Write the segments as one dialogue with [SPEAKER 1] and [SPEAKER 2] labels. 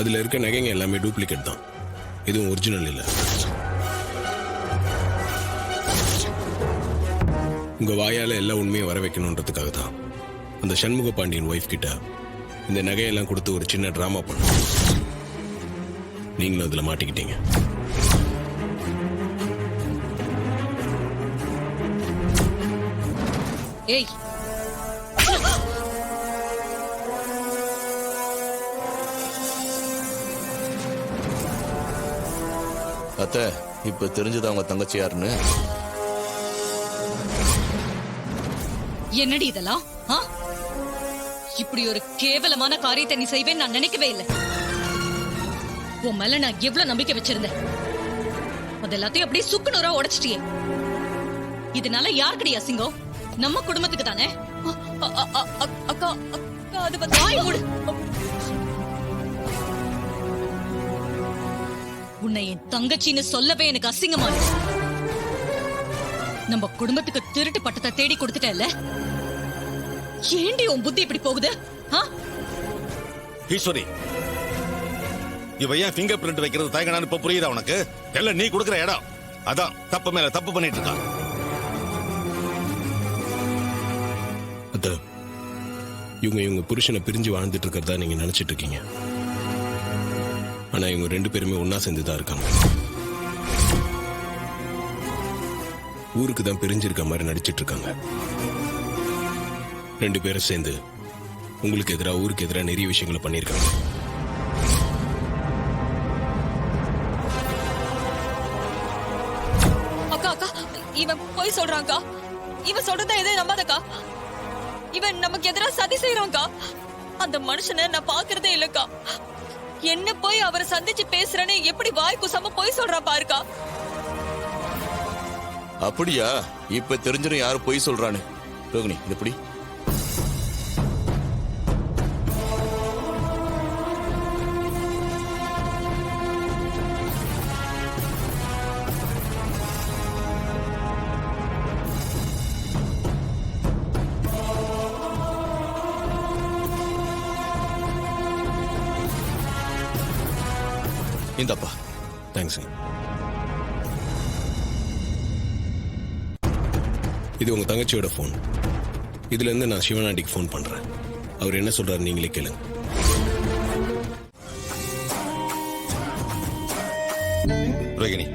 [SPEAKER 1] அதுல இருக்க நகைங்க எல்லாமே டூப்ளிகேட் தான், எதுவும் ஒரிஜினல் இல்லை. உங்க வாயால எல்லா உண்மையும் வர வைக்கணுன்றதுக்காக தான் அந்த சண்முக பாண்டியன் ஒய்ஃப் கிட்ட இந்த நகையெல்லாம் கொடுத்து ஒரு சின்ன டிராமா பண்ண. நீங்களும் அதுல மாட்டிக்கிட்டீங்க.
[SPEAKER 2] ஏய்,
[SPEAKER 3] அத்தை, இப்ப தெரிஞ்சது அவங்க தங்கச்சி யாருன்னு.
[SPEAKER 2] என்னடி இதெல்லாம்? இப்படி ஒரு கேவலமான காரியத்தை நீ செய்வேன்னு நான் நினைக்கவே இல்லை. உன் மேல நான் எவ்வளவு நம்பிக்கை வச்சிருந்தேன், அது எல்லாத்தையும் அப்படியே சுக்குநூறா உடைச்சிட்டியே. இதனால யாருக்கடி அசிங்கம்? நம்ம குடும்பத்துக்கு தானே. அக்கா, அது வாய் மூடு. உன்னை என் தங்கச்சின்னு சொல்லவே எனக்கு அசிங்கமா இருக்கு. நம்ம குடும்பத்துக்கு திருட்டு பட்டத்தை தேடி கொடுத்துட்டல. ஏண்டி உன் புத்தி இப்படி போகுது?
[SPEAKER 4] ஈஸ்வரி, இவ ஏன் ஃபிங்கர் பிரிண்ட் வைக்கிறது தயங்கனான்னு இப்ப புரியுதா உனக்கு? எல்லாம் நீ கொடுக்குற இடம், அதான் தப்பு மேல தப்பு பண்ணிட்டு இருக்கா.
[SPEAKER 1] இவங்க புருஷனை பிரிஞ்சு வாழ்ந்துட்டு இருக்கிறதா நீங்க நினைச்சிட்டு இருக்கீங்க. ஆனா இவங்க 2 பேருமே ஒன்னா சேர்ந்துதான் இருக்காங்க. ஊருக்கு தான் பிரிஞ்சிருக்க மாதிரி நடிச்சிட்டு இருக்காங்க. 2 பேரும் சேர்ந்து உங்களுக்கு எதிராக ஊருக்கு எதிராக நிறைய விஷயங்களை பண்ணியிருக்காங்க.
[SPEAKER 5] அக்கா, இவன் போய் சொல்றான்க்கா. இவன் சொல்றத எதை நம்பாதக்கா. இவன் நமக்கு எதிராக சதி செய்யறான்க்கா. அந்த மனுஷனை நான் பாக்குறதே இல்லக்கா. என்ன போய் அவரை சந்திச்சு பேசுறேன்னு எப்படி வாய் குசாம போய் சொல்றா பாருக்கா.
[SPEAKER 3] அப்படியா? இப்ப தெரிஞ்சிடும் யாரு போய் சொல்றான்னு. ரோகிணி, இது எப்படி?
[SPEAKER 1] இந்தப்பா. தேங்க்ஸ். இது உங்க தங்கச்சியோட போன். இதுல இருந்து நான் சிவனாண்டிக்கு போன் பண்றேன். அவர் என்ன சொல்றாரு நீங்களே கேளுங்க.
[SPEAKER 4] ரோகிணி,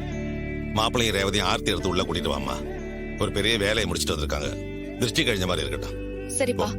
[SPEAKER 4] மாப்பிள்ளையும் ரேவதியும் ஆர்த்தி எடுத்து உள்ள கூட்டிட்டு வாமா. ஒரு பெரிய வேலையை முடிச்சிட்டு வந்திருக்காங்க. திருஷ்டி கழிஞ்ச மாதிரி இருக்கட்டும்.
[SPEAKER 5] சரிப்பா.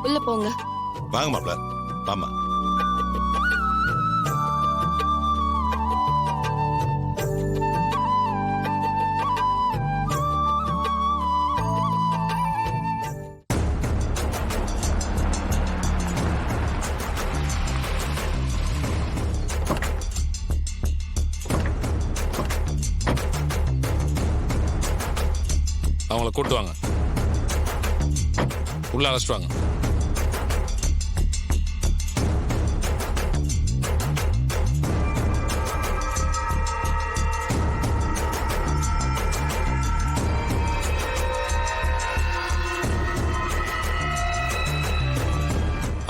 [SPEAKER 5] உள்ள போங்க.
[SPEAKER 4] வாங்க மாப்பிள்ள, வாமா.
[SPEAKER 6] அவங்கள கூட்டு வாங்க, உள்ள அழைச்சிட்டு வாங்க.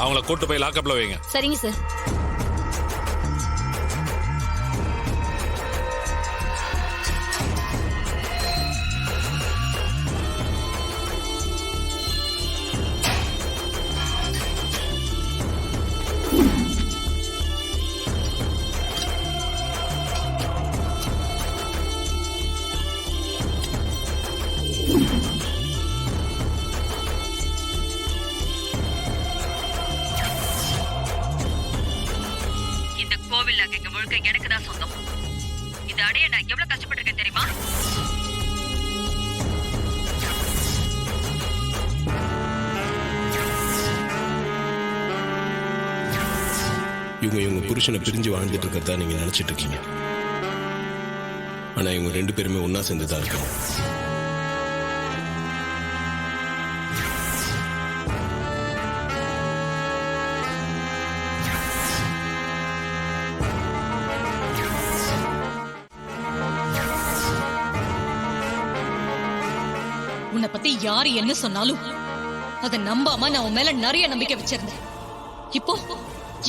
[SPEAKER 6] அவங்கள கூட்டு போய் லாக்கப்ல வைங்க.
[SPEAKER 5] சரிங்க சார்.
[SPEAKER 2] கோவில் நகைங்க முழுக்க எனக்கு தான் சொந்தம். இது அடைய நான் எவ்வளவு கஷ்டப்பட்டிருக்கேன் தெரியுமா?
[SPEAKER 1] இவங்க புருஷனை பிரிஞ்சு வாழ்ந்துட்டு இருக்கிறதா நீங்க நினைச்சிட்டு இருக்கீங்க. ஆனா இவங்க 2 பேருமே ஒன்னா சேர்ந்துதான் இருக்காங்க.
[SPEAKER 2] உன்னை பத்தி யாரு என்ன சொன்னாலும் அதை நம்பாம நான் உன் மேல நிறைய நம்பிக்கை வச்சிருந்தேன். இப்போ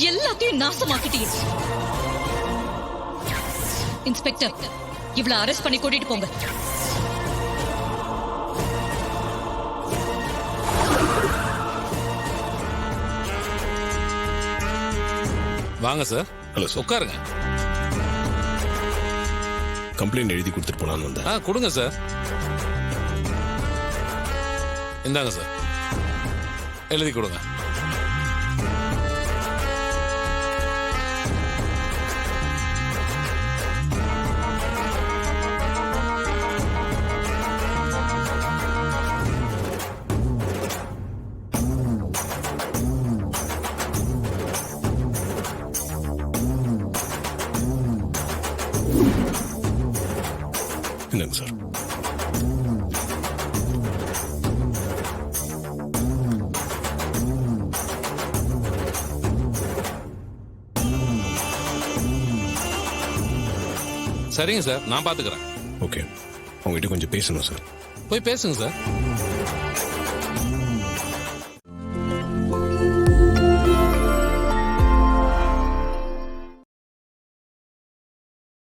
[SPEAKER 2] எல்லாத்தையும் நாசமாக்கிட்டீங்க. இன்ஸ்பெக்டர், இவளை அரெஸ்ட் பண்ணி கூட்டிட்டு போங்க.
[SPEAKER 6] வாங்க சார்.
[SPEAKER 1] Hello sir.
[SPEAKER 6] உட்காருங்க.
[SPEAKER 1] கம்ப்ளைண்ட் எழுதி கொடுத்துட்டு போலான்னு வந்தேன்.
[SPEAKER 6] கொடுங்க சார். இந்தாங்க சார், எழுதி கொடுங்க.
[SPEAKER 1] என்னங்க சார்?
[SPEAKER 6] சரிங்க சார், நான் பாத்துக்கிறேன்.
[SPEAKER 1] ஓகே, உங்ககிட்ட கொஞ்சம் பேசணும் சார்.
[SPEAKER 6] போய் பேசுங்க சார்.